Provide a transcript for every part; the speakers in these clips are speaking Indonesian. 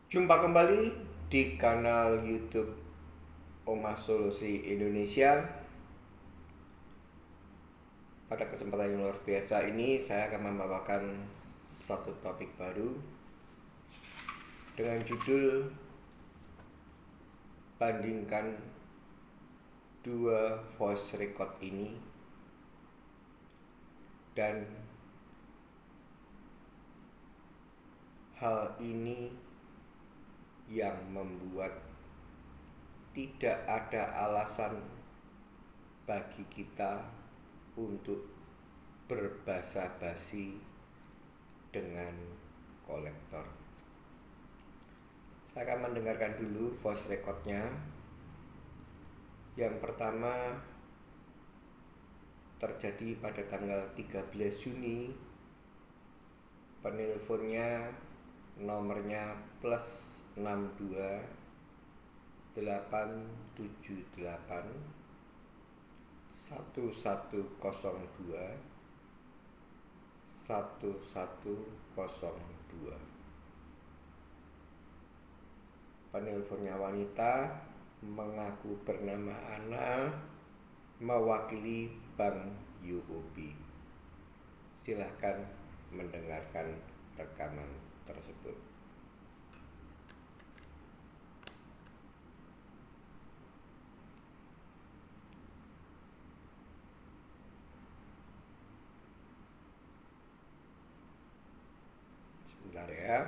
Jumpa kembali di kanal YouTube Omah Solusi Indonesia. Pada kesempatan yang luar biasa ini saya akan membawakan satu topik baru dengan judul bandingkan dua voice record ini dan hal ini yang membuat tidak ada alasan bagi kita untuk berbasa-basi dengan kolektor. Saya akan mendengarkan dulu voice recordnya. Yang pertama terjadi pada tanggal 13 Juni. Penelponnya nomornya +62 878 1102 1102. Penelponnya wanita, mengaku bernama Ana, mewakili Bank UOB. Silahkan mendengarkan rekaman tersebut. Sebentar ya.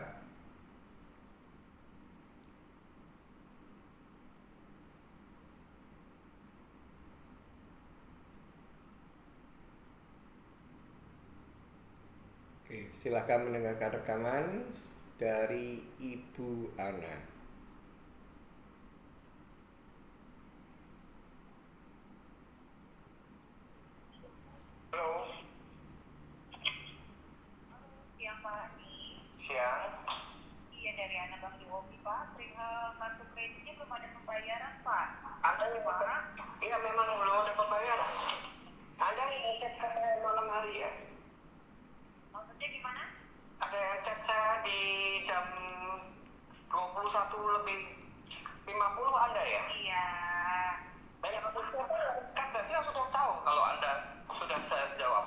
Oke, silakan mendengarkan rekaman dari Ibu Ana. Halo, Siang Pak, siang. iya dari anak Bang Yobi Pak, perihal kartu kreditnya belum ada pembayaran Pak. Anda gimana? Iya, memang belum ada pembayaran. Anda yang chat ke saya malam hari ya? Maksudnya gimana? Ada yang chat saya di jam 21 lebih 50 Anda ya? Iya. Banyak kan berarti yang sudah tahu kalau Anda sudah saya jawab.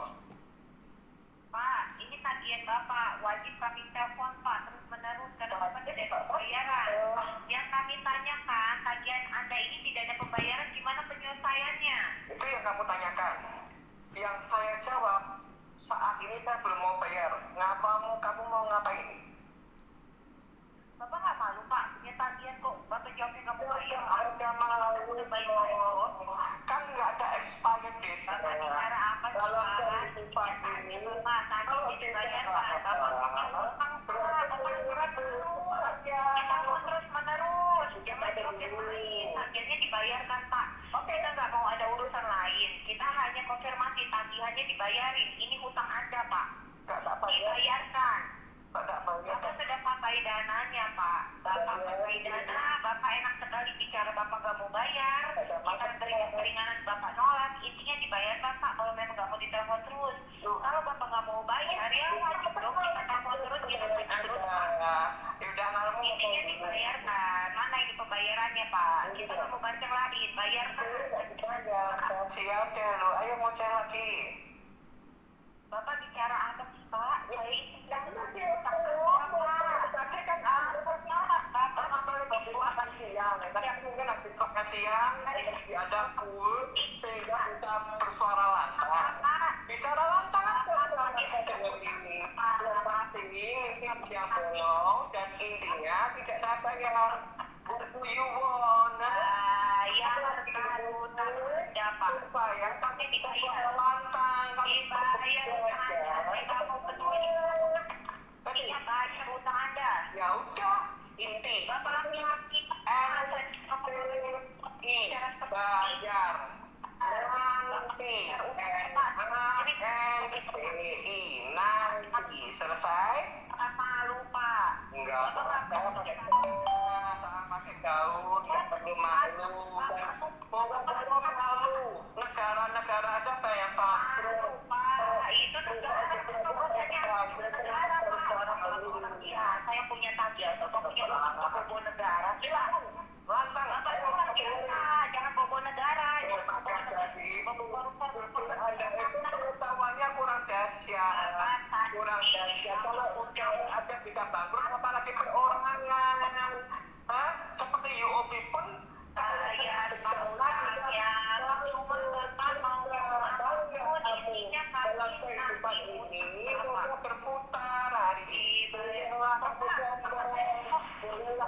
Pak, ini tagihan Bapak, wajib kami telepon Pak, terus menerus karena Bapak tidak ada pembayaran. Yang kami tanyakan, tagihan Anda ini tidak ada pembayaran, gimana penyelesaiannya? Itu yang kamu tanyakan. Yang saya jawab, saat ini saya belum mau bayar. Kamu mau ngapain? Bapak nggak malu Pak, punya tagihan kok, Bapak jawabnya nggak mau bayar. Harga malu Udah bayar. kan nggak ada expired date. Bapak bicara apa sih Kalau Pak? kondisi pagi ini, Pak, tadi dibayar Pak, Bapak punya utang Pak, Bapak surat dulu. Kita mau terus menerus, jangan proses lain. Tagihannya dibayarkan Pak. Kita nggak mau ada urusan lain. Kita hanya konfirmasi tagihannya dibayarin. Ini hutang Anda Pak. nggak bayar, Dibayarkan. nggak bayar. Bapak sudah pakai dananya Pak. Bapak pakai dana, Bapak enak sekali bicara Bapak nggak mau bayar. Kita berikan keringanan Bapak nolak. Intinya dibayarkan Pak. Kalau memang nggak mau ditelepon terus. Kalau Bapak nggak mau bayar ya wajib dong kita telepon terus, kita telepon terus Pak. Ya udah malam Intinya dibayarkan. Mana ini pembayarannya Pak? Kita nggak mau baca lain. Bayarkan. siap deh lu. Ayo mau cek lagi. Bapak bicara apa sih Pak? Saya ini sedang utang Bapak. Tadi kan Bapak ngomongin bapak makan siang. Tadi aku mungkin habis makan siang, ada full sehingga bisa bersuara lantang. Bicara lantang apa dengan ini? Yang pasti mungkin yang bolong dan intinya tidak ada bayar. Buku Yuwon. Ya, utang Anda Pak. Supaya Tapi dibayar. lantang. Dibayar utang Anda. Saya nggak mau peduli. Iya bayar utang Anda. Ya udah, inti. Bapak laki-laki. Bayar. Nanti. Nanti. Selesai? Malu Pak. Enggak. Saya pakai gaun. Nggak perlu malu. Mau malu. Negara-negara ada bayar Pak. Malu Pak. Itu negara. Negara Pak. yang punya tagihan atau punya utang ke bobo negara, silakan. Lantang jangan bobo negara, jangan bobo negara. Anda itu pengetahuannya kurang dahsyat. Kalau udah ada bisa bangkrut, apalagi perorangan. Hah? Seperti UOB pun Ya, cuma mau intinya dalam kehidupan ini semua berputar hari ini. Bolehlah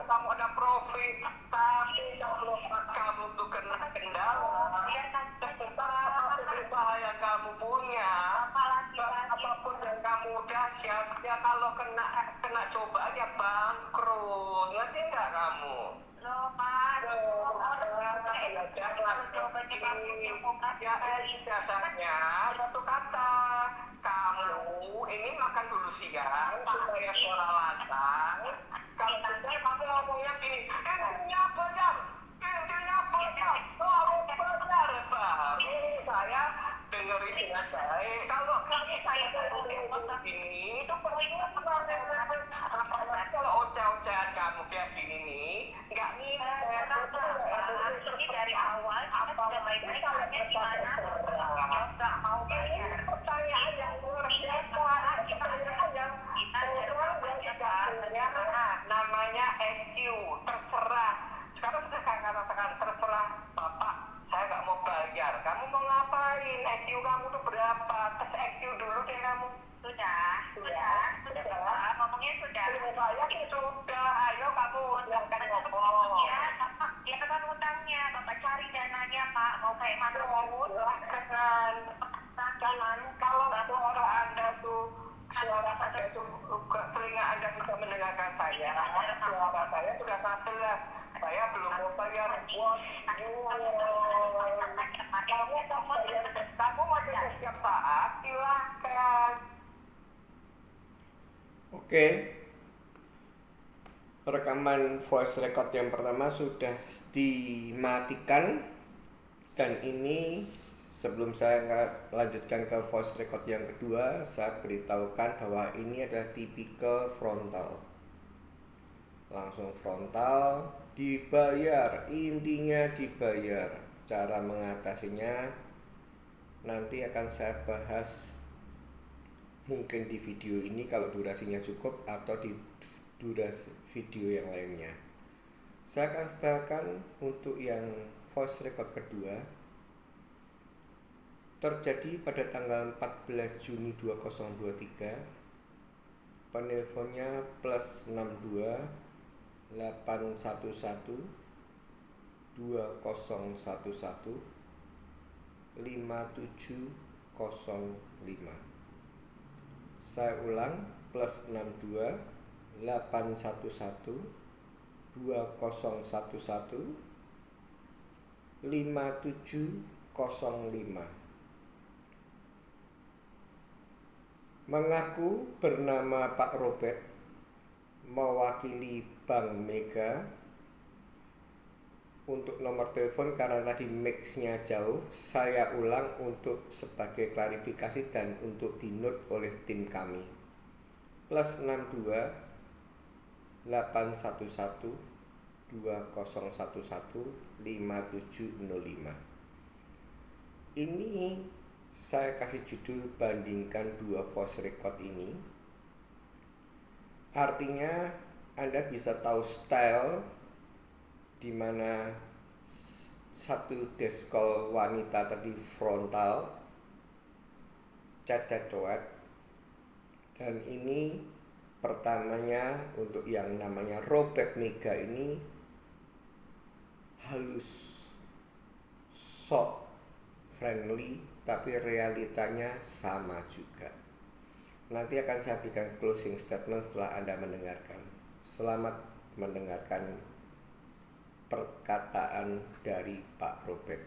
kamu ada profit, tapi kalau kamu tuh kena kendala, sebesar usaha yang kamu punya, apapun yang kamu dahsyat, ya kalau kena cobaan ya bangkrut. Ngerti nggak kamu? Dasarnya satu kata, kamu ini makan dulu siang supaya suara lantang. Kalau tidak kamu ngomongnya gini, intinya bayar, baru bayar baru saya dengerin dengan baik. Kalau kamu saya ini itu peringatan. Kalau oceh-ocehan kamu kayak gini nih, nggak nih. Ini dari awal kita sudah baik-baik hanya di mana nggak mau bayar. Pertanyaan yang luar biasa. Namanya SQ, terserah. Sekarang sudah saya katakan terserah Bapak, saya nggak mau bayar. Kamu mau ngapain? SQ kamu tuh berapa? Tes SQ dulu deh kamu. Sudah, ngomongnya sudah. Sudah, ayo kamu silahkan ngomong. Ya kan utangnya, Bapak cari dananya Pak, mau kayak mana mau Jangan kalau suara Anda tuh suara saya tuh telinga Anda bisa mendengarkan saya. Suara saya sudah sangat jelas. Saya belum mau bayar buat kamu mau bayar setiap saat, silahkan. Oke. Rekaman voice record yang pertama sudah dimatikan, dan ini sebelum saya lanjutkan ke voice record yang kedua, saya beritahukan bahwa ini adalah tipikal frontal. Langsung frontal, dibayar, intinya dibayar. Cara mengatasinya nanti akan saya bahas mungkin di video ini kalau durasinya cukup, atau di durasi video yang lainnya. Saya akan setelkan untuk yang voice record kedua, terjadi pada tanggal 14 Juni 2023. Penelponnya plus 62 811 2011 5705. Saya ulang, plus 62 811 2011 5705. Mengaku bernama Pak Robert, mewakili Bank Mega. Untuk nomor telepon, karena tadi mix-nya jauh, saya ulang untuk sebagai klarifikasi dan untuk di-note oleh tim kami. Plus 62 811 2011 5705. Ini saya kasih judul bandingkan dua voice record ini. Artinya Anda bisa tahu style di mana satu deskol wanita tadi frontal, cacat coet, dan ini pertamanya untuk yang namanya Robert Mega ini halus, soft, friendly, tapi realitanya sama juga. Nanti akan saya berikan closing statement setelah Anda mendengarkan. Selamat mendengarkan perkataan dari Pak Robert.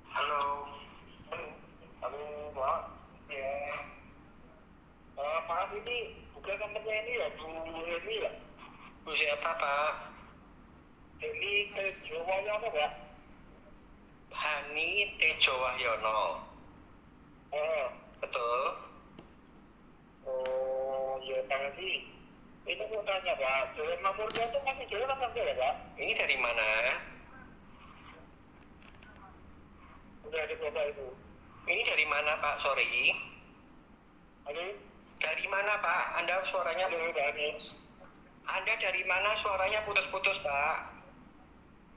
Halo, Pak. Ya, Pak ini buka kompetisi ini ya, Bu? siapa Pak? Ini Tejo Wahyono Pak. Hani Tejo Wahyono. Oh, betul. Oh, ya tadi. Itu mau tanya Pak, Jalan Mamurnya itu masih jalan apa enggak ya Pak? Ini dari mana? Udah di kota itu. Ini dari mana Pak? Sorry. Halo? Dari mana Pak? Anda suaranya putus. Anda dari mana suaranya putus-putus Pak?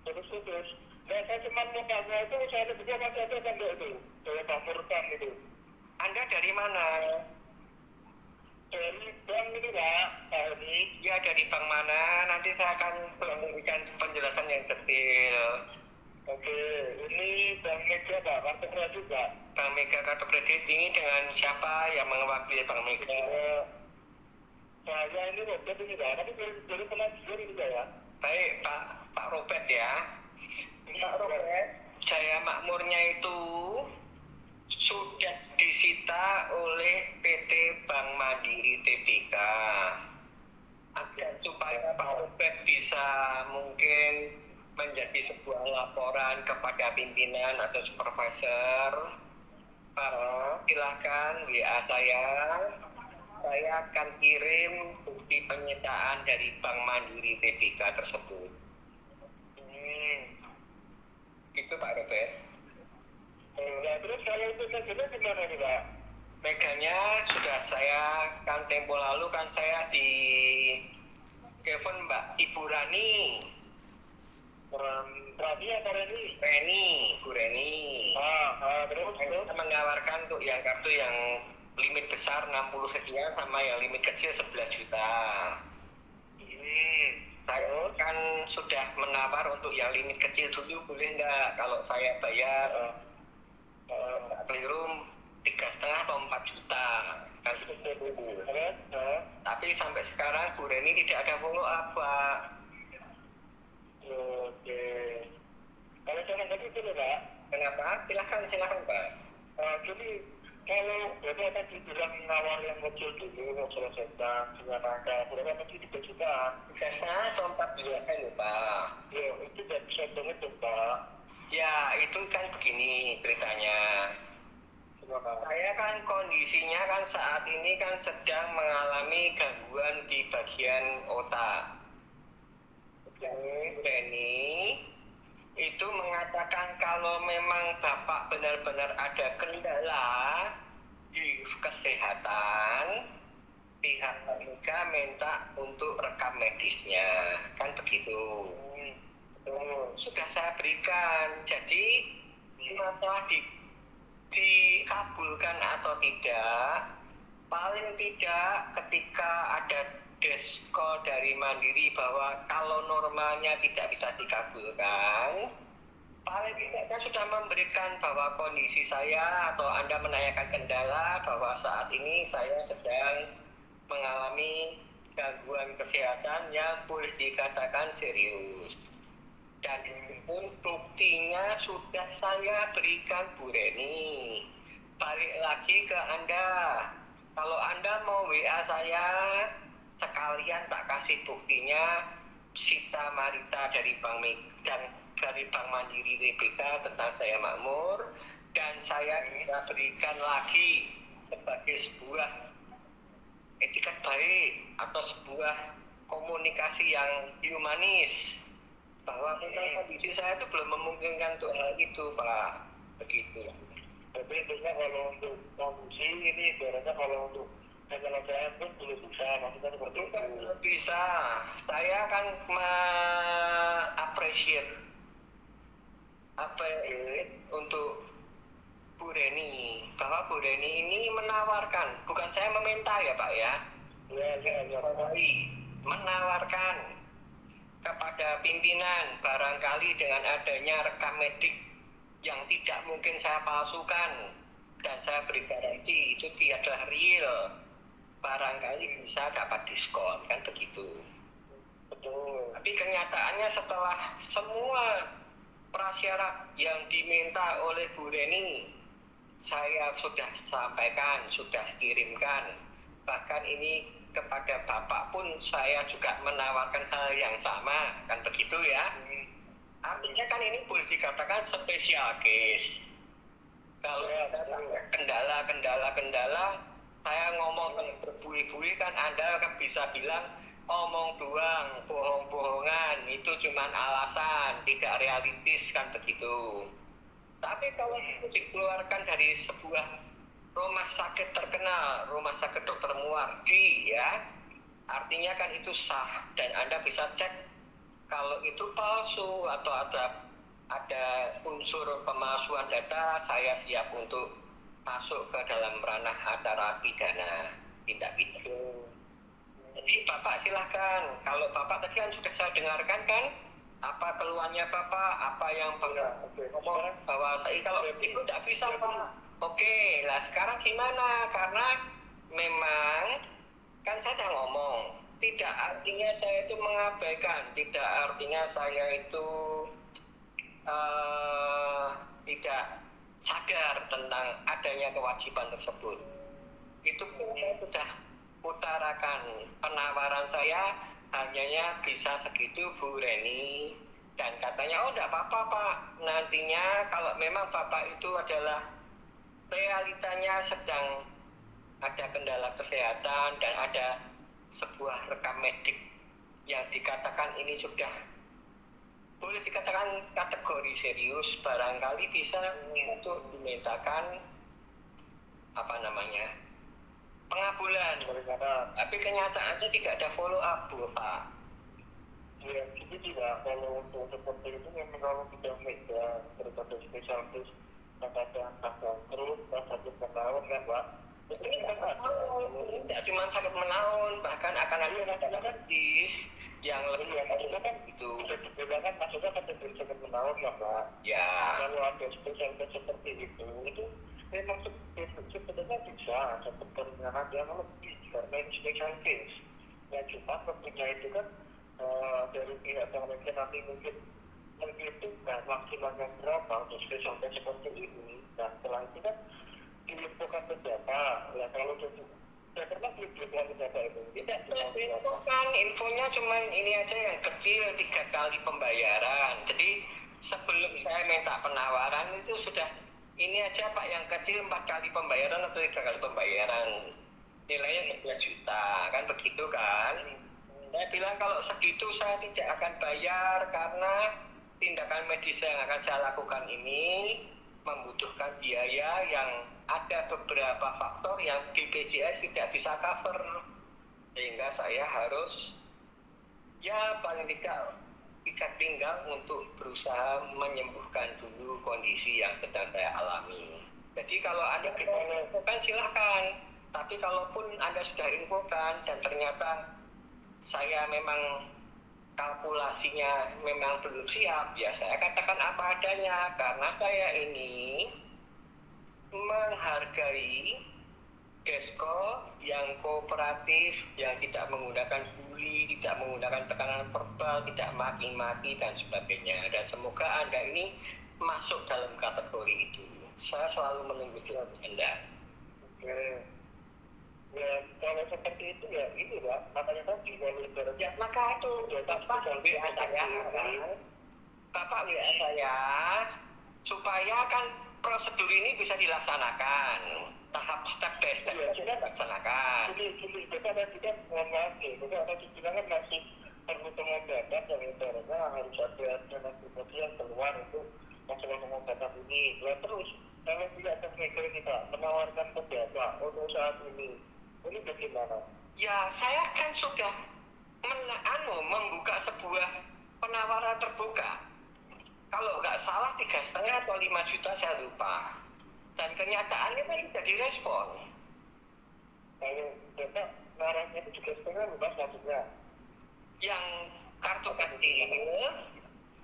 Putus-putus. Nah, saya cuma mau tanya itu, saya juga masih ada kan itu? Jalan Mamurkan itu. Anda dari mana? Dari bank itu Pak, Pak ini. Ya dari bank mana? Nanti saya akan memberikan penjelasan yang detail. Oke, ini Bank Mega Pak, kartu kredit Pak. Bank Mega kartu kredit ini dengan siapa yang mewakili Bank Mega? Saya ini Robert ini Pak, tapi dari pengajian ini Pak ya. Baik Pak Robert ya. Pak Robert, saya makmurnya itu sudah disita oleh PT Bank Mandiri Tbk. Agar supaya Pak Robert bisa mungkin menjadi sebuah laporan kepada pimpinan atau supervisor, silakan WA saya akan kirim bukti penyitaan dari Bank Mandiri Tbk tersebut. Itu Pak Robert. Nah, terus kalau itu meganya gimana nih Pak? Meganya sudah saya kan tempo lalu kan saya di telepon Mbak Ibu Rani. Rani apa Reni? Bu Reni. Terus menawarkan untuk yang kartu yang limit besar 60 sekian sama yang limit kecil 11 juta. Saya kan sudah menawar untuk yang limit kecil dulu, boleh nggak kalau saya bayar keliru 3,5 atau 4 juta kan seperti itu. Tapi sampai sekarang Bu Reni tidak ada follow up Pak. Oke. Kalau jangan tadi itu Pak. Kenapa? Silakan Pak. Jadi kalau berapa tadi bilang nawar yang kecil dulu, mau selesaikan dengan angka berapa tadi 3 juta? 3,5 atau 4 juta kan Pak? Ya itu tidak bisa banget Pak. Ya itu kan begini ceritanya. Saya kan kondisinya kan saat ini kan sedang mengalami gangguan di bagian otak. Reni itu mengatakan kalau memang Bapak benar-benar ada kendala di kesehatan, pihak mereka minta untuk rekam medisnya, kan begitu. Sudah saya berikan, jadi masalah dikabulkan atau tidak, paling tidak ketika ada call dari Mandiri bahwa kalau normalnya tidak bisa dikabulkan, paling tidak saya sudah memberikan bahwa kondisi saya atau Anda menanyakan kendala bahwa saat ini saya sedang mengalami gangguan kesehatan yang boleh dikatakan serius. Dan ini pun buktinya sudah saya berikan Bu Reni. Balik lagi ke Anda. Kalau Anda mau WA saya, sekalian tak kasih buktinya Sita Marita dari Bank Mandiri Tbk tentang saya makmur, dan saya bisa berikan lagi sebagai sebuah etikat baik atau sebuah komunikasi yang humanis bahwa memang kondisi saya itu belum memungkinkan untuk hal itu Pak, begitu. Tapi intinya kalau untuk kondisi ini ibaratnya kalau untuk kalau saya pun belum bisa, maksudnya seperti itu. Belum bisa. Saya akan untuk Bu Reni, bahwa Bu Reni ini menawarkan, bukan saya meminta ya Pak ya. Ya. Menawarkan kepada pimpinan barangkali dengan adanya rekam medik yang tidak mungkin saya palsukan dan saya beri garansi itu adalah real, barangkali bisa dapat diskon, kan begitu. Betul. Tapi kenyataannya setelah semua prasyarat yang diminta oleh Bu Reni saya sudah sampaikan, sudah kirimkan, bahkan ini kepada Bapak pun saya juga menawarkan hal yang sama, kan begitu ya. Artinya kan ini boleh dikatakan spesial case. Kalau ada kendala, saya ngomong berbuih-buih kan Anda kan bisa bilang omong doang, bohong-bohongan, itu cuma alasan, tidak realistis kan begitu. Tapi kalau itu dikeluarkan dari sebuah rumah sakit terkenal, rumah sakit Dr. Muardi ya, artinya kan itu sah dan Anda bisa cek kalau itu palsu atau ada unsur pemalsuan data, saya siap untuk masuk ke dalam ranah acara pidana tindak pidana. Jadi Bapak silahkan, kalau Bapak tadi kan sudah saya dengarkan kan, apa keluhannya Bapak, apa yang ngomong bahwa saya kalau itu tidak bisa Pak. Oke, lah sekarang gimana? Karena memang kan saya sudah ngomong, tidak artinya saya itu mengabaikan, tidak artinya saya itu tidak sadar tentang adanya kewajiban tersebut. Itu pun saya sudah utarakan, penawaran saya hanya bisa segitu Bu Reni, dan katanya oh tidak apa-apa Pak, nantinya kalau memang Bapak itu adalah realitanya sedang ada kendala kesehatan dan ada sebuah rekam medik yang dikatakan ini sudah boleh dikatakan kategori serius, barangkali bisa untuk dimintakan pengabulan. Tapi kenyataannya tidak ada follow up Pak. Ya, itu tidak. Kalau untuk seperti itu memang kalau sudah megang daripada spesialis ada terus sakit menaun kan Pak. Ini tidak cuma sakit menaun, bahkan akan ada medis yang lebih kan itu. Juga kan maksudnya kategori sakit menaun ya Pak. Ya. Kalau ada spesialis seperti itu memang sebenarnya bisa sebenarnya ada lebih karena ini special case. Ya cuma tentunya itu kan dari pihak yang mungkin menghitung maksimalnya berapa untuk special case seperti ini. Nah setelah itu kan diinfokan ke data. Ya kalau saya pernah beli data itu. Tidak diinfokan, infonya cuma ini aja yang kecil 3 kali pembayaran. Jadi sebelum saya minta penawaran itu sudah ini aja Pak yang kecil 4 kali pembayaran atau 3 kali pembayaran. Nilainya 11 juta, kan begitu kan? Saya bilang kalau segitu saya tidak akan bayar karena tindakan medis yang akan saya lakukan ini membutuhkan biaya yang ada beberapa faktor yang BPJS tidak bisa cover, sehingga saya harus ya paling tidak ikat pinggang untuk berusaha menyembuhkan dulu kondisi yang sedang saya alami. Jadi kalau Anda bisa infokan silahkan, tapi kalaupun Anda sudah infokan dan ternyata saya memang kalkulasinya memang belum siap, ya saya katakan apa adanya, karena saya ini menghargai Desko yang kooperatif, yang tidak menggunakan bully, tidak menggunakan tekanan verbal, tidak maki-maki dan sebagainya. Dan semoga Anda ini masuk dalam kategori itu. Saya selalu menunggu jawaban Anda. Oke. Ya kalau seperti itu ya ini Pak, makanya tadi kalau ibaratnya Maka itu Bapak WA saya, Bapak WA saya supaya kan prosedur ini bisa dilaksanakan, tahap step by step sudah dilaksanakan. Jadi kita ada juga mohon maaf ya, kita ada juga kan masih perhitungan data yang ibaratnya harus ada dana pribadi yang keluar untuk masalah pengobatan ini. Ya terus kalau tidak teknikal ini Pak, menawarkan ke data untuk saat ini bagaimana? Ya saya kan sudah membuka sebuah penawaran terbuka. Kalau nggak salah 3,5 atau 5 juta saya lupa. Dan kenyataannya kan tidak direspon. Kalau data narasnya itu juga setengah lupa maksudnya. Yang kartu kecil,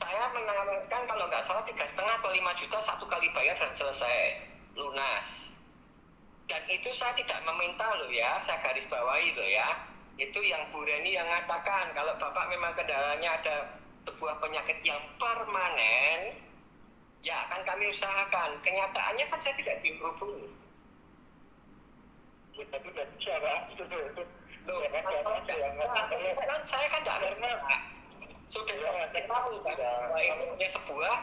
saya menawarkan kalau nggak salah 3,5 atau 5 juta 1 kali bayar dan selesai lunas. Dan itu saya tidak meminta loh ya, saya garis bawahi loh ya. Itu yang Bu Reni yang mengatakan kalau Bapak memang kendalanya ada sebuah penyakit yang permanen, ya akan kami usahakan. Kenyataannya kan saya tidak dihubungi. Ya, tapi tidak bisa Pak. Loh, Ya kan, kan saya kan tidak karena sudah tahu bahwa ini sebuah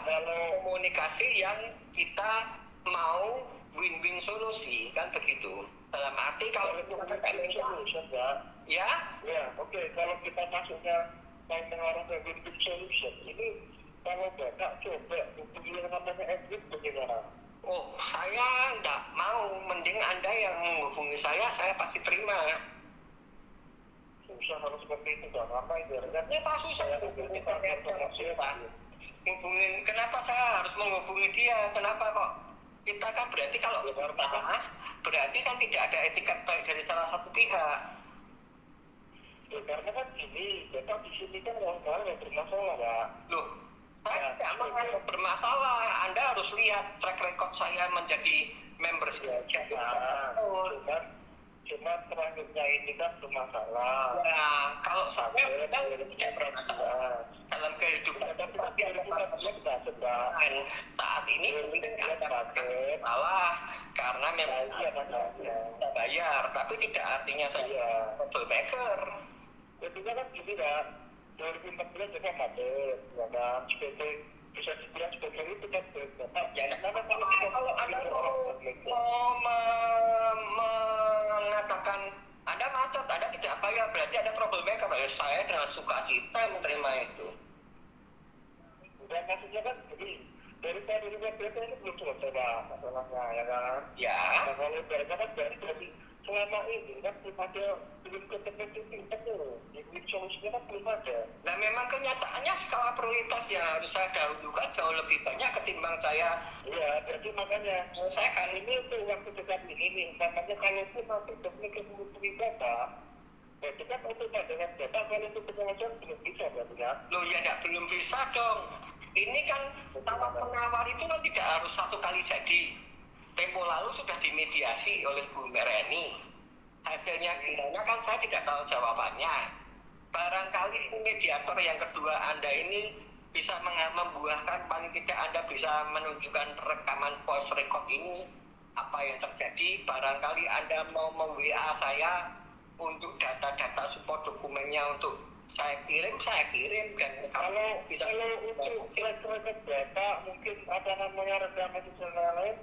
komunikasi yang kita mau win-win solusi, kan begitu. Dalam arti kalau itu solution, Pak. ya, Oke, kalau kita masuknya mau mengarah ke win-win solution, ini kalau Bapak coba hubungi yang namanya exit bagaimana? oh saya tidak mau, mending Anda yang menghubungi saya pasti terima. Susah harus seperti itu, Pak. Apa ibaratnya? Ya Pak, susah hubungi Pak. Hubungin, kenapa saya harus menghubungi dia? Kenapa kok? Kita kan berarti kalau bermasalah, berarti kan tidak ada etikat baik dari salah satu pihak. Ya, karena kan gini, Bapak di sini kan orang yang bermasalah, Pak. Loh, saya tidak menganggap bermasalah. Anda harus lihat track record saya menjadi member Cuma terakhirnya ini kan bermasalah. Ya, kalau saya tidak bermasalah dalam kehidupan, tapi ada saat ini mungkin ada masalah karena memang kita bayar, tapi tidak artinya saya troublemaker. Ketika kan gini, Pak, 2014 juga macet, ya kan, sebagai bisa dibilang sebagai itu kan Bapak. Ya, kalau Anda mau mengatakan Anda macet, Anda tidak bayar, berarti ada troublemaker. Saya dengan sukacita menerima itu. Dan maksudnya kan jadi dari tahun 2015 ini belum selesai, Pak, masalahnya, ya kan? Ya. Nah, kalau ibaratnya kan dari selama ini kan belum ketemu titik tuh, di solusinya kan belum ada. Nah memang kenyataannya skala prioritas yang harus saya dahulukan jauh lebih banyak ketimbang saya. Iya, berarti makanya Saya kan ini tuh waktu dekat ini nih, makanya kalau itu nanti teknik menghubungi Bapak, berarti kan untuk dengan Bapak kalau itu penyelesaian belum bisa, berarti ya? loh ya enggak, belum bisa dong. Ini kan tawar penawar itu kan tidak harus satu kali jadi. Tempo lalu sudah dimediasi oleh Bu Mereni. Hasilnya gimana kan saya tidak tahu jawabannya. Barangkali mediator yang kedua Anda ini bisa membuahkan, paling tidak Anda bisa menunjukkan rekaman voice record ini apa yang terjadi. Barangkali Anda mau WA saya untuk data-data support dokumennya untuk saya kirim dan Kalau untuk kira-kira data mungkin ada namanya rekaman secara lain,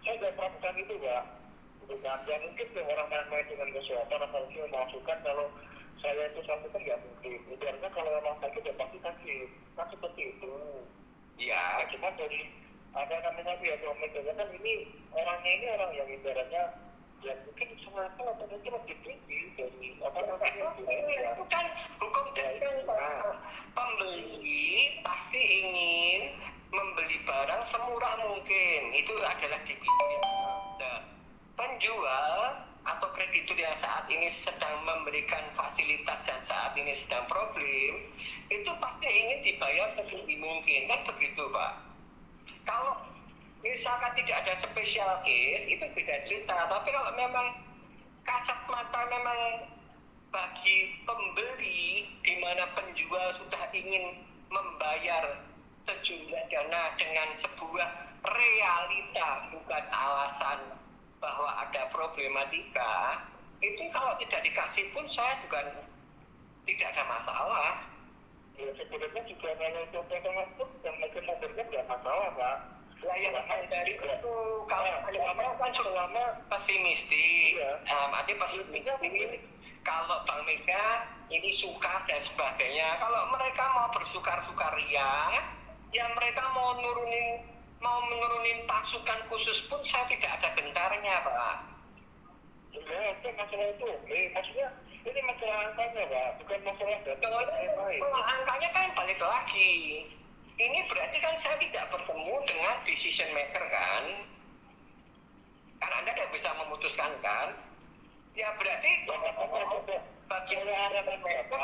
saya tidak melakukan itu, Pak. Bukan, ya mungkin orang main dengan kesehatan atau memasukkan kalau saya itu satu kan nggak mungkin. Ibaratnya kalau memang sakit ya pasti sakit, kan seperti itu. ya. Cuma dari ada namanya pihak media kan ini orangnya ini orang yang ibaratnya ya mungkin semata atau mungkin lebih tinggi dari apa namanya Itu kan hukum dasar. Pembeli pasti ingin membeli barang semurah mungkin. Itu adalah divisi. Nah, penjual atau kreditur yang saat ini sedang memberikan fasilitas dan saat ini sedang problem, itu pasti ingin dibayar setinggi mungkin, kan begitu, Pak. Kalau misalkan tidak ada special case, itu beda cerita. Tapi kalau memang kasat mata memang bagi pembeli di mana penjual sudah ingin membayar sejumlah dana dengan sebuah realita, bukan alasan bahwa ada problematika, itu kalau tidak dikasih pun saya juga tidak ada masalah. ya sebenarnya juga kalau contoh pun yang makin modern nggak masalah, Pak. Layanan dari itu kalau kan selama pesimistis, arti pesimistis. Kalau Bang Mega ini suka dan sebagainya, kalau mereka mau bersukar-sukar ya mereka mau menurunin pasukan khusus pun saya tidak ada gentarnya, Pak. Ya, itu masalah itu. Maksudnya ini masalah angkanya, Pak, bukan masalah data. Kalau angkanya kan balik lagi. Ini berarti kan saya tidak bertemu dengan decision maker kan? Kan Anda tidak bisa memutuskan kan? Ya berarti bagian ada mereka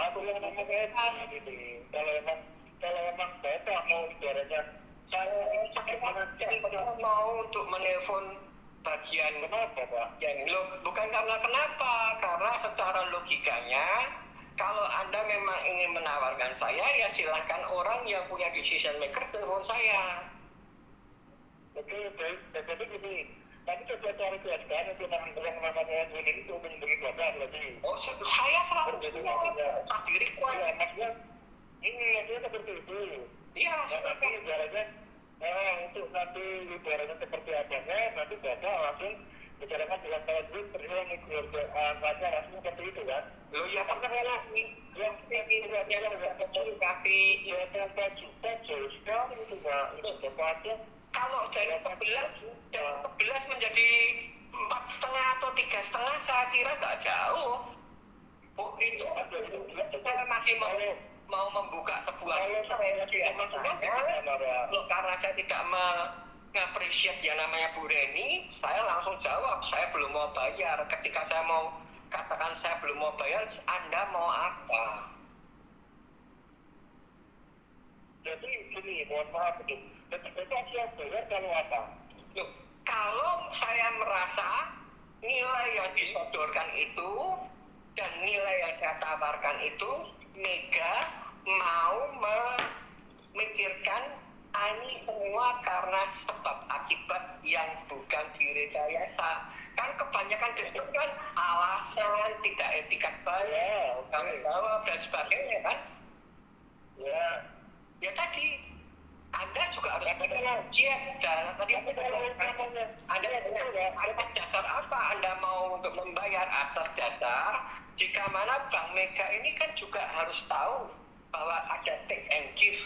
kalau emang data mau ibaratnya saya mau untuk menelpon bagian kenapa, Pak? bukan karena kenapa, karena secara logikanya kalau Anda memang ingin menawarkan saya, ya silahkan orang yang punya decision maker telepon saya. Oke, baik. Jadi gini, Tapi coba cari jelaskan itu namanya ini itu melindungi data berarti. Oh, saya selalu diri kuat. Ya, maksudnya ini maksudnya seperti itu. Iya, Nah, nanti ibaratnya untuk nanti ibaratnya seperti apanya nanti data langsung bicarakan dengan tajwid terus angkanya langsung seperti itu kan. Loh ya, Karena kalau yang tidak komunikasi ya tanpa juta jauh sekali itu Pak. Itu tempatnya kalau dari 11 menjadi 4,5 atau 3,5 saya kira nggak jauh. Oh, itu saya masih mau membuka sebuah karena saya tidak mengapresiasi yang namanya Bu Reni, saya langsung jawab saya belum mau bayar. Ketika saya mau katakan saya belum mau bayar, Anda mau apa? jadi gini, mohon maaf itu. Kita siap bayar kalau apa? Loh, kalau saya merasa nilai yang disodorkan itu dan nilai yang saya tawarkan itu Mega mau memikirkan ini semua karena sebab akibat yang bukan direkayasa. Kan kebanyakan itu kan alasan tidak etikat baik, tanggung jawab dan sebagainya kan. Ya tadi Anda juga harus ada kajian dan tadi Anda atas dasar apa Anda mau untuk membayar atas dasar jika mana Bank Mega ini kan juga harus tahu bahwa ada take and give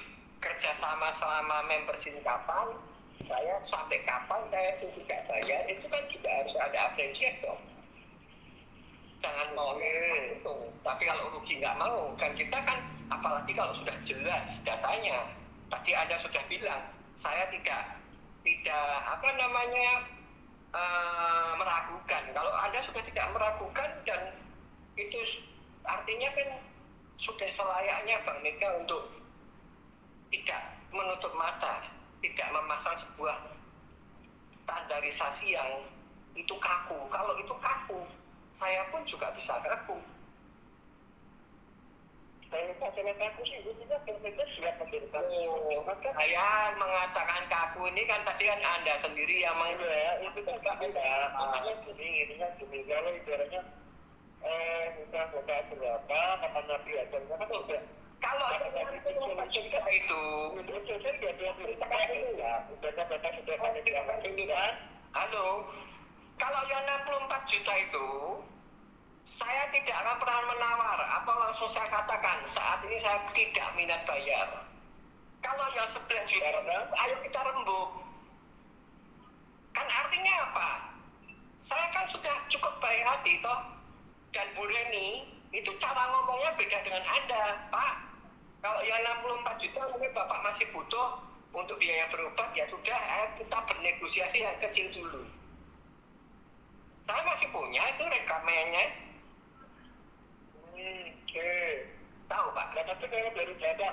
kerjasama selama membership kapan saya sampai kapan saya tidak bayar itu kan juga harus ada apresiasi dong. Jangan mau itu, tapi kalau rugi nggak mau kan kita kan apalagi kalau sudah jelas datanya. Tadi Anda sudah bilang saya tidak meragukan. Kalau Anda sudah tidak meragukan dan itu artinya kan sudah selayaknya Bank Mega untuk tidak menutup mata, tidak memasang sebuah standarisasi yang itu kaku. Kalau itu kaku, saya pun juga bisa kaku. Saya kaku sih, itu juga Bank Mega siap memberikan. Saya mengatakan kaku ini kan tadi kan Anda sendiri yang itu kan nggak ada. Makanya gini kalau ibaratnya bukan kota berapa, namanya biasanya kan udah. Kalau itu halo, kalau yang 64 juta itu saya tidak akan pernah menawar apa langsung saya katakan saat ini saya tidak minat bayar. Kalau yang 11 juta ayo kita rembuk. Kan artinya apa? Saya kan sudah cukup baik hati toh. Dan Bu Reni itu cara ngomongnya beda dengan Anda, Pak. Kalau yang 64 juta mungkin Bapak masih butuh untuk biaya berobat, ya sudah, kita bernegosiasi yang kecil dulu. Saya masih punya itu rekamannya. Oke. Tahu Pak? Nah, tapi kalau dari data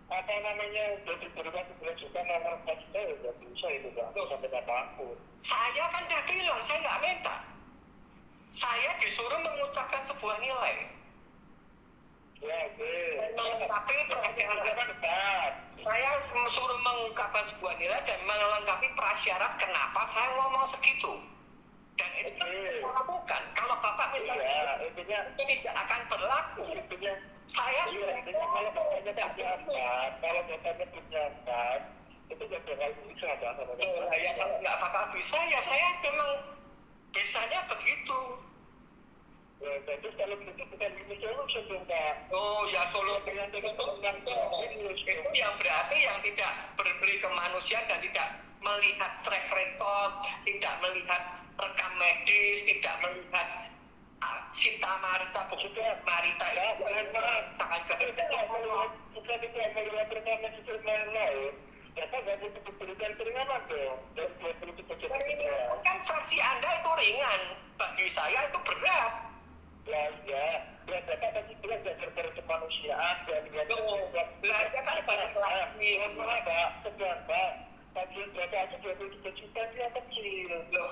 apa namanya dari berobat 11 juta nomor 4 juta ya nggak bisa itu Pak. Itu sampai kata aku. Saya kan udah bilang, saya nggak minta. Saya disuruh mengucapkan sebuah nilai. Ya, oke. Tapi saya suruh mengungkapkan sebuah nilai dan melengkapi prasyarat kenapa saya ngomong segitu. Dan itu saya lakukan. Kalau Bapak misalnya itu tidak akan berlaku. Saya kalau Bapaknya terjabat, kalau Bapaknya terjabat, itu nggak bakal bisa kan? Ya kalau nggak bakal bisa, ya saya memang bisanya begitu. Ya, terus kalau begitu bukan ini solusi dong Pak. Oh ya solusi itu yang berarti yang tidak berberi kemanusiaan dan tidak melihat track record, tidak melihat rekam medis, tidak melihat Sita Marita, maksudnya Marita ya, sangat bukan itu yang melihat rekam medis lain. Bapak nggak butuh diberikan keringanan dong. Dan kan versi Anda itu ringan, bagi saya itu berat. Ya, Bapak tadi bilang belajar kemanusiaan dan belajar kan pada kelas ini. Sedang Pak, kajian berapa aja 23 juta dia kecil. Loh,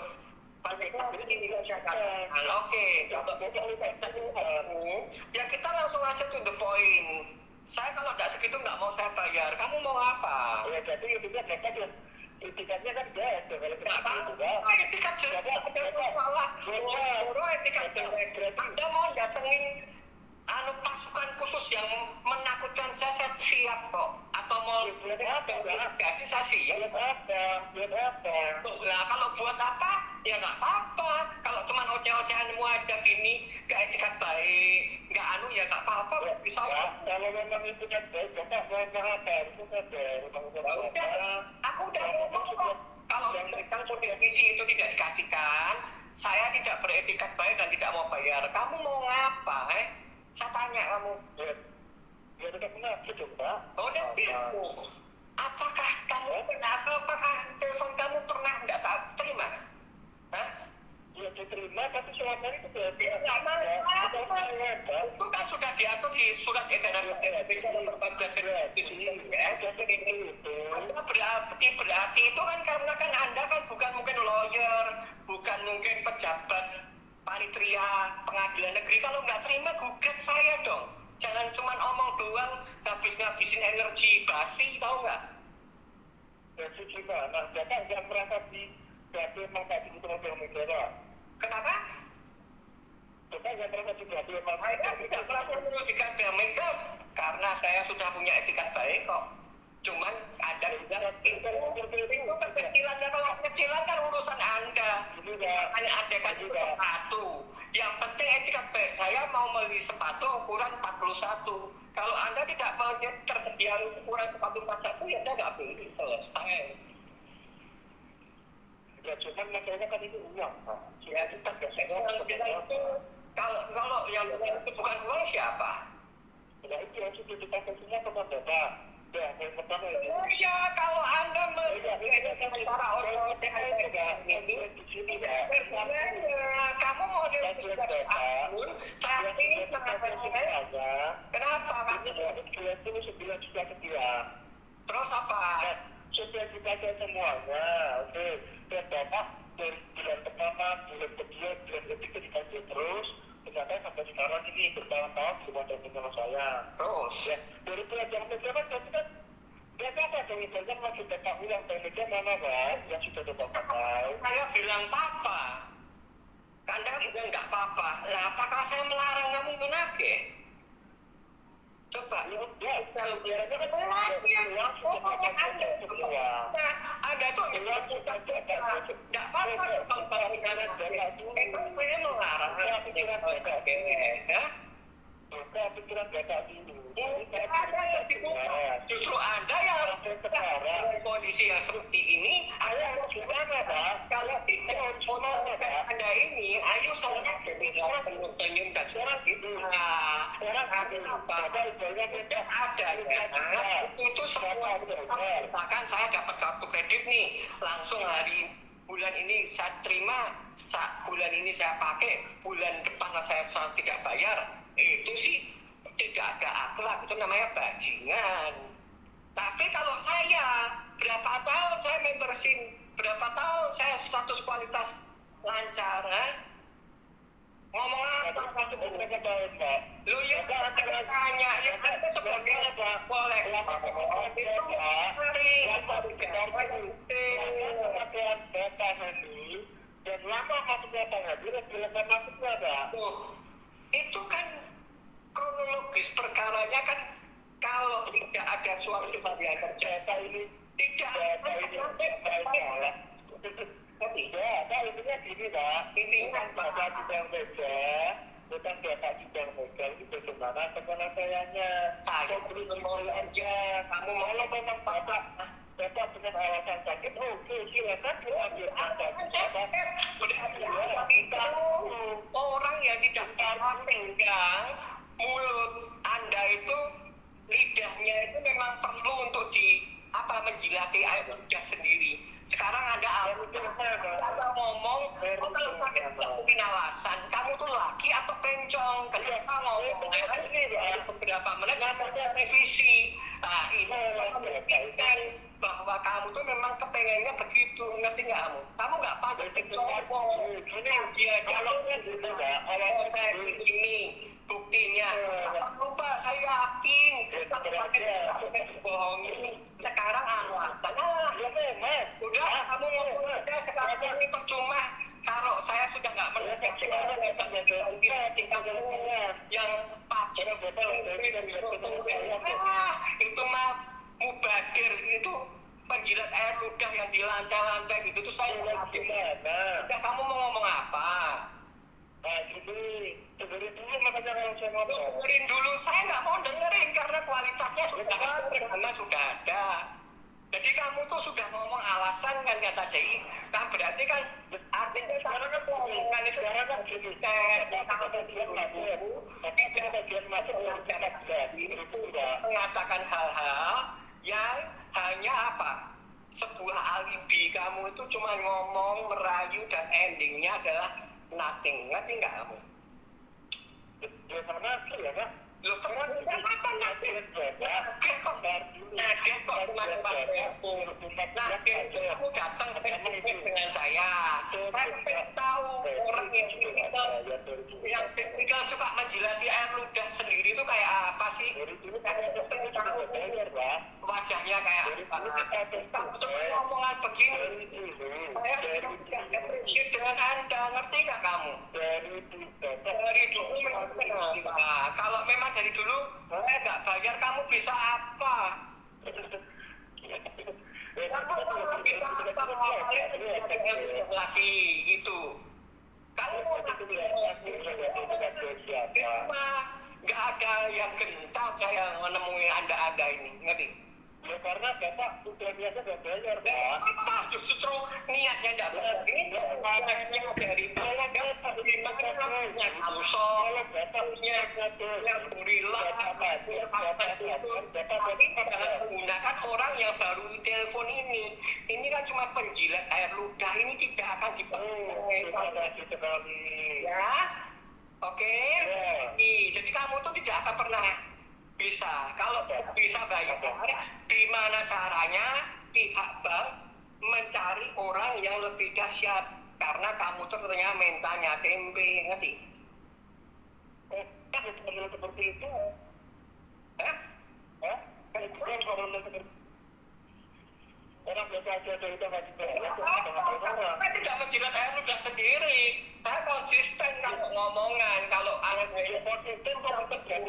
pakai ini saya katakan, oke, ya kita langsung aja to the point. Saya kalau tidak segitu nggak mau saya bayar. Kamu mau apa? Ya, jadi itu kan mereka etikanya kan beda kalau Nggak seperti itu apa-apa, kan. etikat jelek, ada masalah. Guru etikat jelek. Anda mau datengin pasukan khusus yang menakutkan saya siap kok. Atau mau Buat apa? investigasi saya siap. Buat apa? Nah, kalau buat apa? Ya nggak apa-apa. Kalau cuma oceh-ocehanmu aja gini, nggak etikat baik, nggak ya nggak apa-apa. Bisa. Ya, kalau memang itu kan baik, Bapak mau apa? Itu kan Aku udah ngomong kok. Kalau kamu definisi itu tidak dikasihkan, saya tidak beretikat baik dan tidak mau bayar. Kamu mau ngapa? Saya tanya kamu. Ya tetap mengaku dong, Pak. Oh, dan itu. Apakah telepon kamu pernah nggak tak terima? Hah? Ya diterima, tapi selama ini itu berarti Itu kan sudah diatur di surat edaran nomor 14 berarti itu kan karena kan Anda kan bukan mungkin lawyer, bukan mungkin pejabat panitia pengadilan negeri. Kalau nggak terima gugat saya dong. Jangan cuma omong doang, habis-habisin energi basi, tahu nggak? Jadi gimana? Bapak nggak merasa berarti memang tadi itu mobil negara. Kenapa? Bapak nggak merasa berarti memang Saya tidak merasa merugikan Mega karena saya sudah punya etikat baik kok. Cuman ada juga itu kekecilan, kalau kekecilan kan urusan Anda. Hanya ada kan juga satu. Yang penting etikat baik saya mau beli sepatu ukuran 41. Kalau Anda tidak mau tersedia ukuran sepatu 41, ya Anda nggak beli, selesai. Ya cuman masalahnya kan itu uang, Pak. Ya kita itu kalau yang itu bukan uang siapa? Ya itu yang sudah dikasihnya kepada Bapak. Ya, yang pertama itu. Oh ya, kalau Anda sementara orang ini di sini ya. kamu mau akun, tapi kenapa? Kamu 29 juta sekian. Terus apa? Sudah dipakai semuanya, oke. Dan Bapak dari bulan pertama, bulan kedua, bulan ketiga dikasih terus. Ternyata sampai sekarang ini bertahun-tahun belum ada penyelesaian saya. Terus Ya, dari pelajaran media kan berarti kan berapa ada pelajaran masih Bapak ulang dan media mana Pak yang sudah Bapak pakai? saya bilang papa. Anda bilang nggak apa-apa. Nah, apakah saya melarang kamu menagih? Coba, Kalau biarnya kan yang sudah pakai semua. ada tuh nggak apa-apa kalau negara itu saya melarang pikiran ya. Bukan pikiran Bapak dulu. Ada yang dibuka. Justru Anda yang sekarang kondisi yang seperti ini, Anda harus gimana, Pak? Kalau tidak Anda ini, ayo saya jadi orang penyum dan sekarang gitu. Nah, sekarang ada apa? Tidak ada ya. Itu semua. Misalkan saya dapat kartu kredit nih, langsung hari bulan ini saya terima, bulan ini saya pakai, bulan depan saya tidak bayar. Itu sih tidak ada akhlak, itu namanya bajingan. Tapi kalau saya berapa tahun saya membersin, berapa tahun saya status kualitas lancar, ngomong apa satu beberapa tahun, Pak? Lu ya kan tanya, ya kan sebagai apa? Boleh. Dan lama masuknya hadir, belum masuknya, Pak. Itu kan kronologis perkaranya kan kalau tidak ada suatu varian terjata ini tidak ada tidak, intinya gini Pak, ini kan Bapak sidang meja, bukan Bapak sidang meja, itu bagaimana penyelesaiannya. saya belum mau aja, kamu mau memang Bapak dengan alasan sakit, oke silakan diambil orang yang tidak paham pegang mulut Anda itu, lidahnya itu memang perlu untuk menjilati air lidah sendiri. Sekarang ada air Anda ngomong, kalau sakit mungkin alasan kamu tuh laki atau pencong. Kenapa ngomong ini beberapa menit ada revisi. Nah ini membuktikan bahwa kamu tuh memang kepengennya begitu, ngerti nggak kamu? Kamu nggak pandai ngomong. Ini dia jalurnya dulu ya. Orang saya ini buktinya. Lupa saya yakin. Bohong ini sekarang alasan. Udah, kamu ngomong aja sekarang ini percuma. Kalau saya sudah nggak mendeteksi yang pakai itu mah mubazir, itu penjilat air ludah yang di lantai-lantai gitu tuh saya gimana? Udah, kamu mau ngomong apa? Dengerin dulu makanya kalau saya ngomong. Dengerin dulu, saya nggak mau dengerin karena kualitasnya sudah ada, sudah ada. Jadi kamu tuh sudah ngomong alasan kan kata DI, kan berarti kan artinya sekarang kan ngomongan itu sekarang kan gini, tapi bagian masuk yang cara jadi itu mengatakan hal-hal yang hanya apa? Sebuah alibi kamu itu cuma ngomong, merayu dan endingnya adalah nothing. Ngerti nggak kamu? Ya karena ya kan. Loh, sekarang apa nanti? Nagih kok cuma aku datang ke dengan saya. Saya tahu orang yang tinggal suka menjilati air ludah sendiri itu kayak apa sih? Wajahnya kayak apa? Omongan begini. Saya sudah appreciate dengan Anda, ngerti nggak kamu? Dari dulu kenapa? Kalau memang dari dulu saya nggak bayar, kamu bisa apa? Kamu bisa apa? Lagi gitu. Kamu nggak ada yang gentar saya menemui Anda ini, ngerti? Ya karena Bapak sudah biasa nggak bayar, Pak. Apa justru niatnya nggak bayar? Ini niatnya dari Samsung, Alhamdulillah, menggunakan orang yang baru telepon ini. Ini kan cuma penjilat air ludah, ini tidak akan dipakai. Ya, oke. Jadi kamu tuh tidak akan pernah bisa. Kalau bisa bayar, gimana caranya pihak bank mencari orang yang lebih dahsyat? Karena kamu tuh ternyata mentalnya tempe, ngerti? Kan seperti itu. Kan itu kan kalau seperti orang biasa aja itu nggak dibayar. Saya tidak menjilat air ludah sendiri. Saya konsisten kalau ngomongan, kalau anak saya konsisten kalau terjadi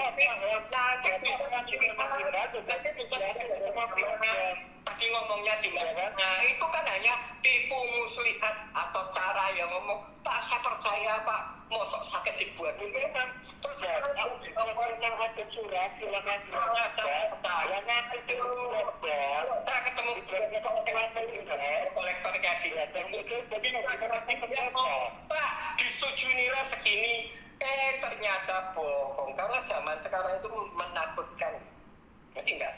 tadi ngomongnya di mana? Nah itu kan hanya tipu muslihat atau cara yang ngomong tak saya percaya Pak, mosok sakit dibuat ini kan terus yang ada surat silakan saya ketemu kolektor kayak gini Pak disetujui nilai segini ternyata bohong karena zaman sekarang itu menakutkan, ngerti nggak?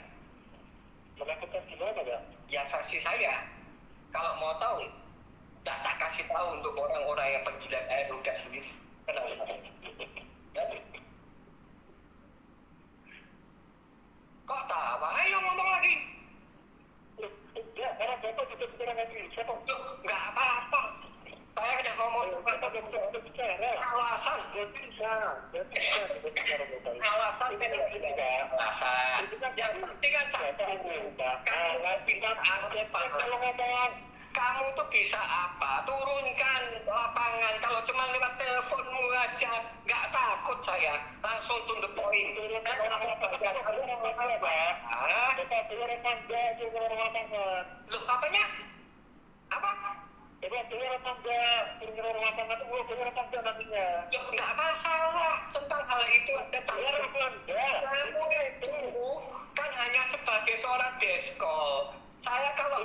menakutkan gimana ya? Ya versi saya kalau mau tahu tak kasih tahu untuk orang-orang yang penjilat air ludah sendiri. Kenapa? Kok tawa? Ayo ngomong lagi. Ya, karena Bapak juga bicara lagi. Siapa? Nggak apa-apa. Saya tidak ngomong. Bapak juga bicara. Alasan. Alasan tidak bisa. Alasan. Yang penting kan kamu tinggal angkat kalau ngomong. Kamu tuh bisa apa? Turunkan lapangan. Kalau cuma lewat teleponmu aja, nggak takut saya. Langsung to the point. Turunkan Loh, apanya? Apa? Loh, nggak masalah tentang hal itu. Kamu itu kan hanya sebagai seorang deskol. Saya kalau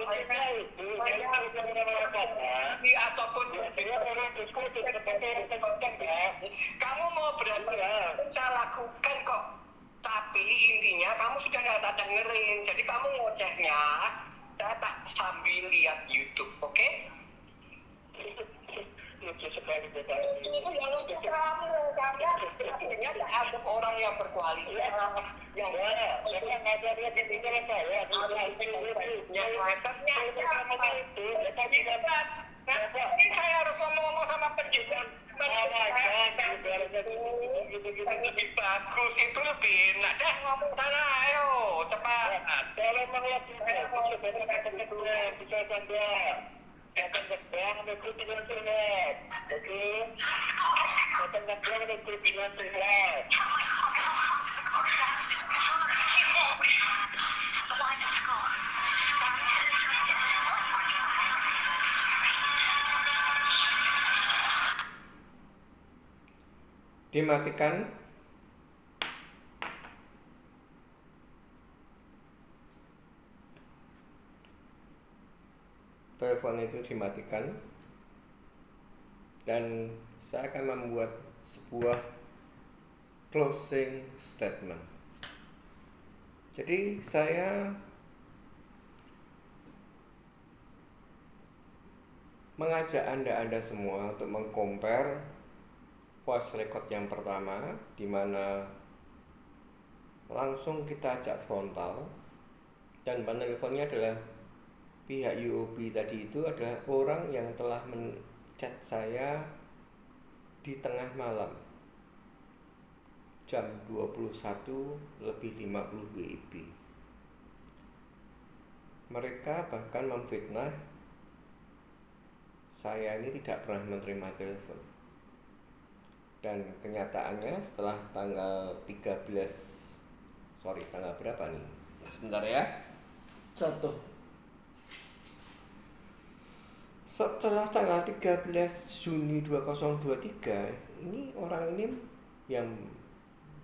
ataupun kamu mau berani saya lakukan kok, tapi intinya kamu sudah nggak dengerin, jadi kamu ngocehnya saya tak sambil lihat YouTube, oke? Lucu sekali Itu yang lucu kamu akhirnya ada orang yang berkualitas yang ngajar dia di tinggal saya yang marketnya ini saya harus ngomong sama penjual lebih bagus itu lebih enak dah ngomong sana ayo cepat memang lagi sebenarnya kata-katanya bisa saja akan sedang negeri dengan sehat, oke? Akan sedang negeri dengan sehat. Dimatikan. Telepon itu dimatikan dan saya akan membuat sebuah closing statement. Jadi saya mengajak Anda semua untuk mengcompare voice record yang pertama, di mana langsung kita ajak frontal, dan penelponnya adalah pihak UOB tadi. Itu adalah orang yang telah menchat saya di tengah malam jam 21:50 WIB. Mereka bahkan memfitnah saya ini tidak pernah menerima telepon. Dan kenyataannya setelah tanggal berapa nih? Sebentar ya. Setelah tanggal 13 Juni 2023, ini orang ini yang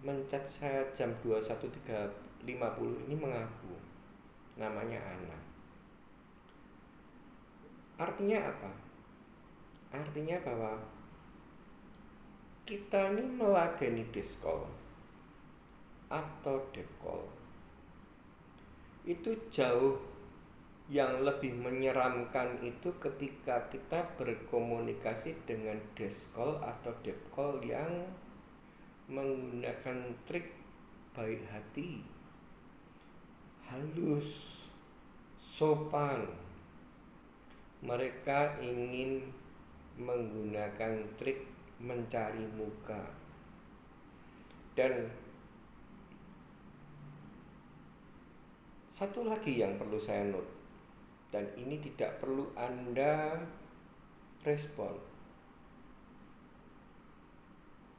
menchat saya jam 21:50 ini mengaku namanya Ana. Artinya apa? Artinya bahwa kita ini meladeni diskol atau depkol itu jauh yang lebih menyeramkan itu ketika kita berkomunikasi dengan deskol atau depkol yang menggunakan trik baik hati, halus, sopan. Mereka ingin menggunakan trik mencari muka. Dan satu lagi yang perlu saya note, dan ini tidak perlu Anda respon.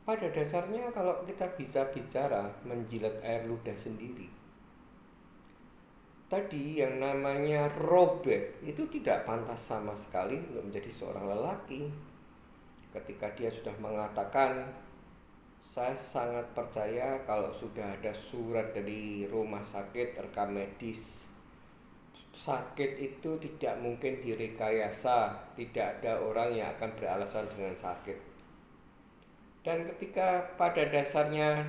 Pada dasarnya kalau kita bisa bicara menjilat air ludah sendiri, tadi yang namanya Robert itu tidak pantas sama sekali untuk menjadi seorang lelaki. Ketika dia sudah mengatakan, saya sangat percaya kalau sudah ada surat dari rumah sakit, rekam medis, sakit itu tidak mungkin direkayasa, tidak ada orang yang akan beralasan dengan sakit. Dan ketika pada dasarnya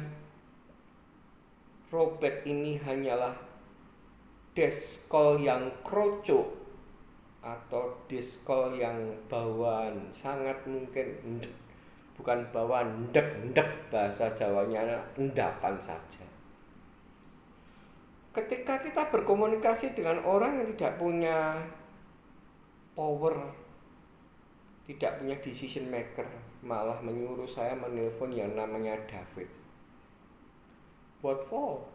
Robert ini hanyalah deskol yang kroco atau deskol yang bawaan, sangat mungkin bukan bawaan, ndek bahasa Jawanya endapan saja. Ketika kita berkomunikasi dengan orang yang tidak punya power, tidak punya decision maker, malah menyuruh saya menelpon yang namanya David. What for?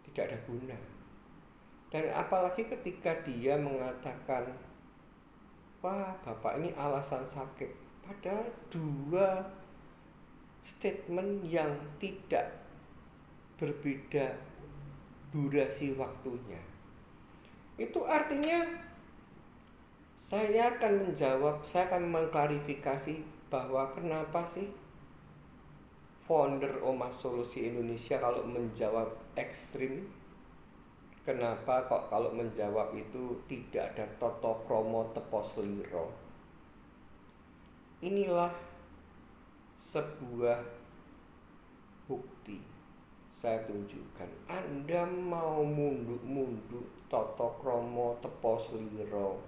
Tidak ada guna. Dan apalagi ketika dia mengatakan, wah bapak ini alasan sakit. Padahal dua statement yang tidak berbeda durasi waktunya. Itu artinya saya akan menjawab, saya akan mengklarifikasi bahwa kenapa sih founder Omah Solusi Indonesia kalau menjawab ekstrim, kenapa kok kalau menjawab itu tidak ada toto kromo tepos liro. Inilah sebuah bukti. Saya tunjukkan, Anda mau munduk-munduk toto kromo tepos liro,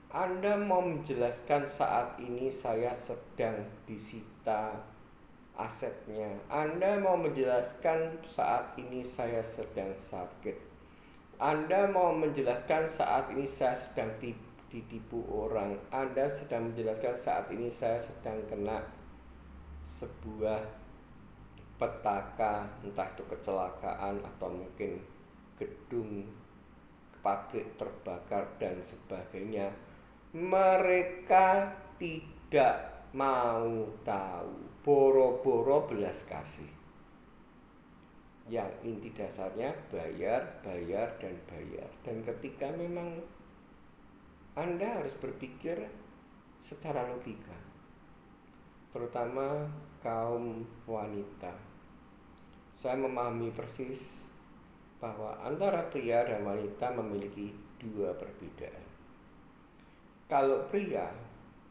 Anda mau menjelaskan saat ini saya sedang disita asetnya, Anda mau menjelaskan saat ini saya sedang sakit, Anda mau menjelaskan saat ini saya sedang ditipu orang, Anda sedang menjelaskan saat ini saya sedang kena sebuah petaka, entah itu kecelakaan atau mungkin gedung pabrik terbakar dan sebagainya, mereka tidak mau tahu, boro-boro belas kasih. Yang inti dasarnya bayar, dan bayar. Dan ketika memang Anda harus berpikir secara logika, terutama kaum wanita. Saya memahami persis bahwa antara pria dan wanita memiliki dua perbedaan. Kalau pria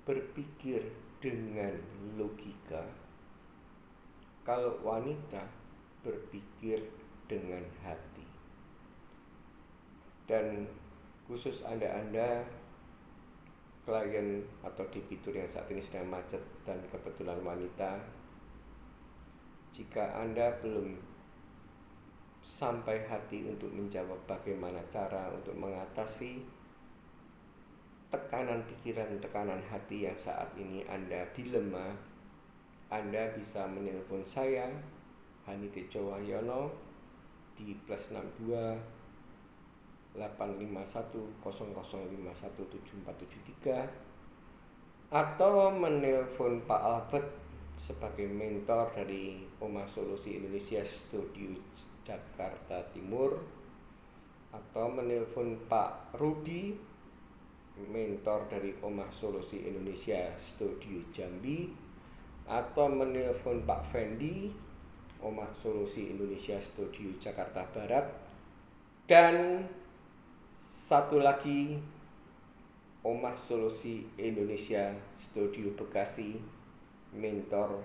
berpikir dengan logika, kalau wanita berpikir dengan hati. Dan khusus Anda klien atau debitur yang saat ini sedang macet dan kebetulan wanita, jika Anda belum sampai hati untuk menjawab bagaimana cara untuk mengatasi tekanan pikiran, tekanan hati yang saat ini Anda dilema, Anda bisa menelpon saya, Hani Tejo Wahyono, di +62 851 0051 7473, atau menelpon Pak Albert sebagai mentor dari Omah Solusi Indonesia Studio Jakarta Timur, atau menelpon Pak Rudi, mentor dari Omah Solusi Indonesia Studio Jambi, atau menelpon Pak Fendi, Omah Solusi Indonesia Studio Jakarta Barat, dan satu lagi Omah Solusi Indonesia Studio Bekasi, mentor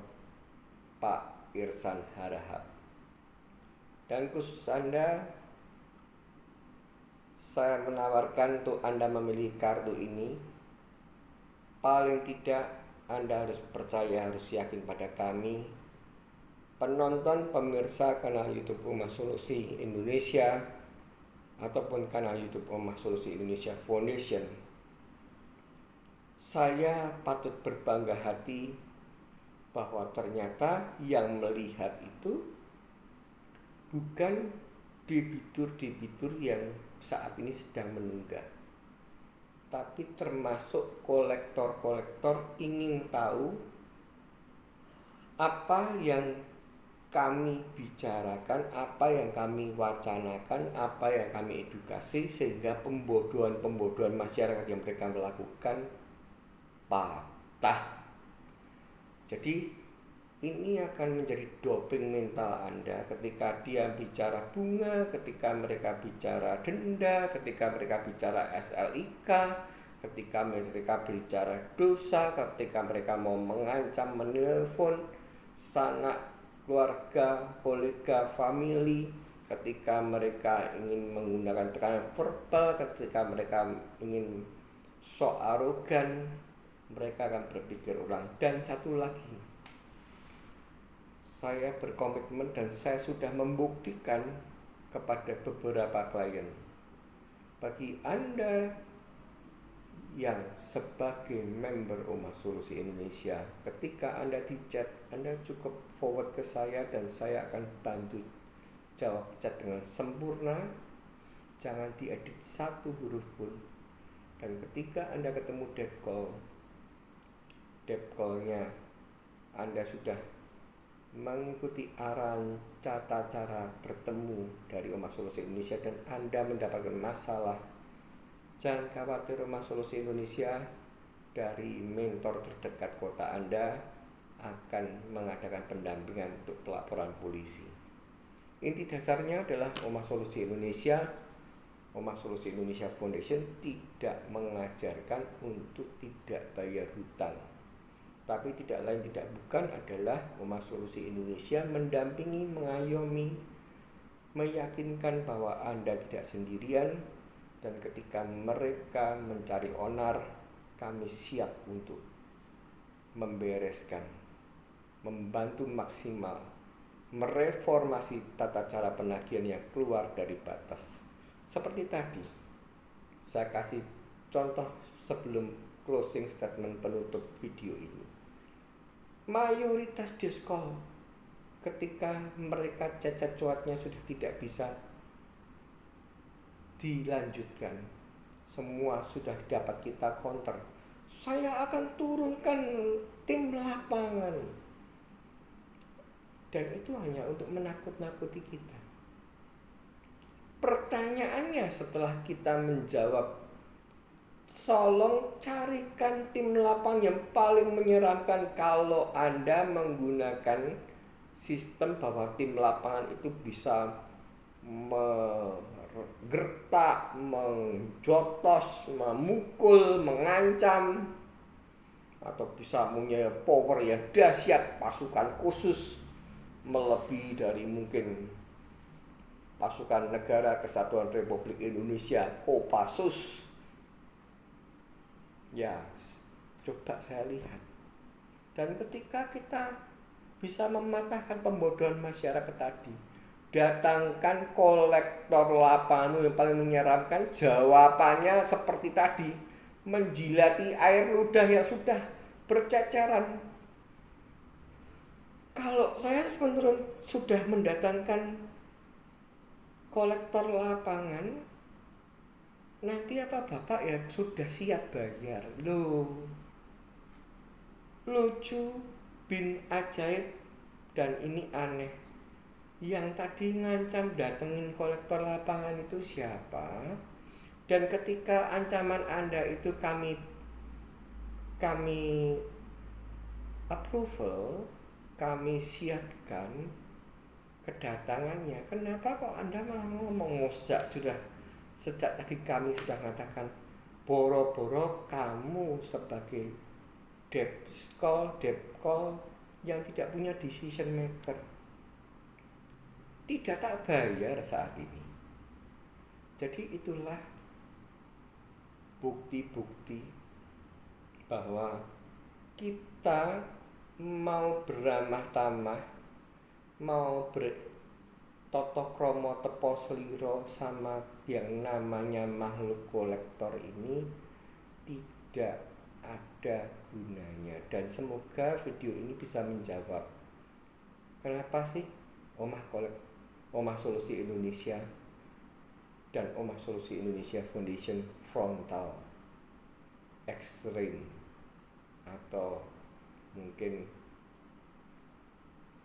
Pak Irsan Harahap. Dan khusus Anda, saya menawarkan untuk Anda memilih kartu ini. Paling tidak Anda harus percaya, harus yakin pada kami, penonton, pemirsa kanal YouTube Omah Solusi Indonesia ataupun kanal YouTube Omah Solusi Indonesia Foundation. Saya patut berbangga hati bahwa ternyata yang melihat itu bukan debitur-debitur yang saat ini sedang menunggak, tapi termasuk kolektor-kolektor ingin tahu apa yang kami bicarakan, apa yang kami wacanakan, apa yang kami edukasi, sehingga pembodohan-pembodohan masyarakat yang mereka melakukan patah. Jadi ini akan menjadi doping mental Anda ketika dia bicara bunga, ketika mereka bicara denda, ketika mereka bicara SLIK, ketika mereka bicara dosa, ketika mereka mau mengancam, menelpon sanak keluarga, kolega, family, ketika mereka ingin menggunakan tekanan verbal, ketika mereka ingin sok arogan, mereka akan berpikir ulang. Dan satu lagi, saya berkomitmen dan saya sudah membuktikan kepada beberapa klien, bagi Anda yang sebagai member Omah Solusi Indonesia, ketika Anda di chat, Anda cukup forward ke saya dan saya akan bantu jawab chat dengan sempurna, jangan diedit satu huruf pun. Dan ketika Anda ketemu debt call-nya Anda sudah mengikuti arahan tata cara bertemu dari Omah Solusi Indonesia dan Anda mendapatkan masalah, jangan khawatir, Omah Solusi Indonesia dari mentor terdekat kota Anda akan mengadakan pendampingan untuk pelaporan polisi. Inti dasarnya adalah Omah Solusi Indonesia, Omah Solusi Indonesia Foundation tidak mengajarkan untuk tidak bayar hutang. Tapi tidak lain tidak bukan adalah Omah Solusi Indonesia mendampingi, mengayomi, meyakinkan bahwa Anda tidak sendirian, dan ketika mereka mencari onar, kami siap untuk membereskan, membantu maksimal, mereformasi tata cara penagihan yang keluar dari batas. Seperti tadi, saya kasih contoh sebelum closing statement penutup video ini. Mayoritas diskon ketika mereka cacat cuatnya sudah tidak bisa dilanjutkan, semua sudah dapat kita counter, saya akan turunkan tim lapangan, dan itu hanya untuk menakut-nakuti kita. Pertanyaannya setelah kita menjawab, tolong carikan tim lapangan yang paling menyeramkan kalau Anda menggunakan sistem bahwa tim lapangan itu bisa menggertak, menjotos, memukul, mengancam, atau bisa punya power yang dahsyat, pasukan khusus melebihi dari mungkin pasukan Negara Kesatuan Republik Indonesia, Kopassus. Ya, coba saya lihat. Dan ketika kita bisa mematahkan pembodohan masyarakat tadi, datangkan kolektor lapangan yang paling menyeramkan, jawabannya seperti tadi, menjilati air ludah yang sudah berceceran. Kalau saya sudah mendatangkan kolektor lapangan, nanti apa Bapak ya sudah siap bayar? Loh, lucu, bin ajaib, dan ini aneh. Yang tadi ngancam datengin kolektor lapangan itu siapa? Dan ketika ancaman Anda itu kami approval, kami siapkan kedatangannya, kenapa kok Anda malah ngomong sejak tadi kami sudah mengatakan boro-boro kamu sebagai depkol yang tidak punya decision maker tidak tak bayar saat ini. Jadi itulah bukti-bukti bahwa kita mau beramah tamah, mau bertoto kromo tepo seliro sama yang namanya makhluk kolektor ini tidak ada gunanya. Dan semoga video ini bisa menjawab kenapa sih Omah Solusi Indonesia dan Omah Solusi Indonesia Foundation frontal ekstrim, atau mungkin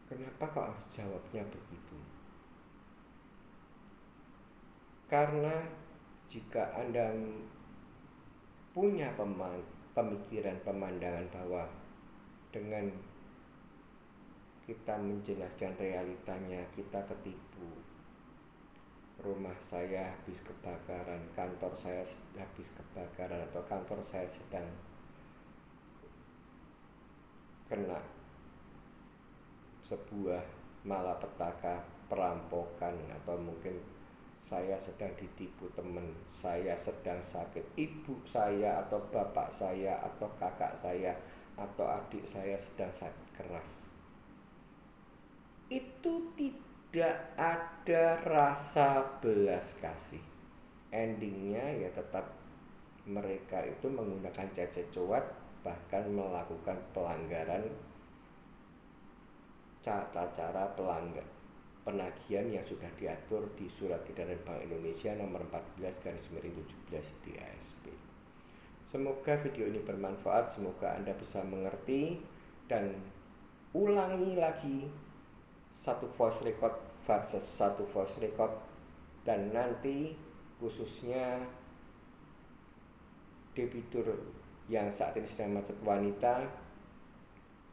kenapa kok harus jawabnya begitu? Karena jika Anda punya pemikiran, pemandangan bahwa dengan kita menjelaskan realitanya kita ketipu, rumah saya habis kebakaran, kantor saya habis kebakaran, atau kantor saya sedang kena sebuah malapetaka perampokan, atau mungkin saya sedang ditipu teman, saya sedang sakit, ibu saya atau bapak saya atau kakak saya atau adik saya sedang sakit keras, itu tidak ada rasa belas kasih. Endingnya ya tetap mereka itu menggunakan cecewat, bahkan melakukan pelanggaran tata cara penagihan yang sudah diatur di Surat Edaran Bank Indonesia nomor 14/17 DASP. Semoga video ini bermanfaat, semoga Anda bisa mengerti dan ulangi lagi satu voice record versus satu voice record, dan nanti khususnya debitur yang saat ini sedang macet wanita,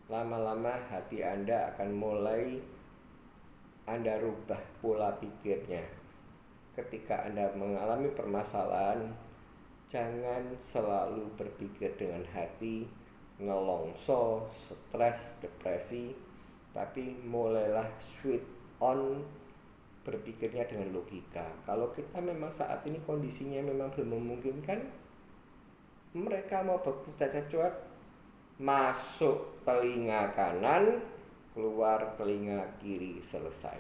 lama-lama hati Anda akan mulai Anda rubah pola pikirnya. Ketika Anda mengalami permasalahan, jangan selalu berpikir dengan hati, ngelongso, stres, depresi, tapi mulailah switch on berpikirnya dengan logika. Kalau kita memang saat ini kondisinya memang belum memungkinkan, mereka mau bercecewat, masuk telinga kanan, keluar telinga kiri, selesai.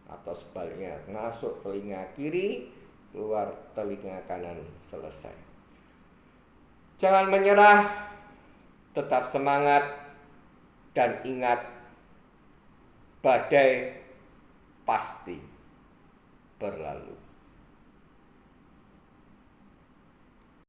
Atau sebaliknya, masuk telinga kiri, keluar telinga kanan, selesai. Jangan menyerah, tetap semangat, dan ingat, badai pasti berlalu.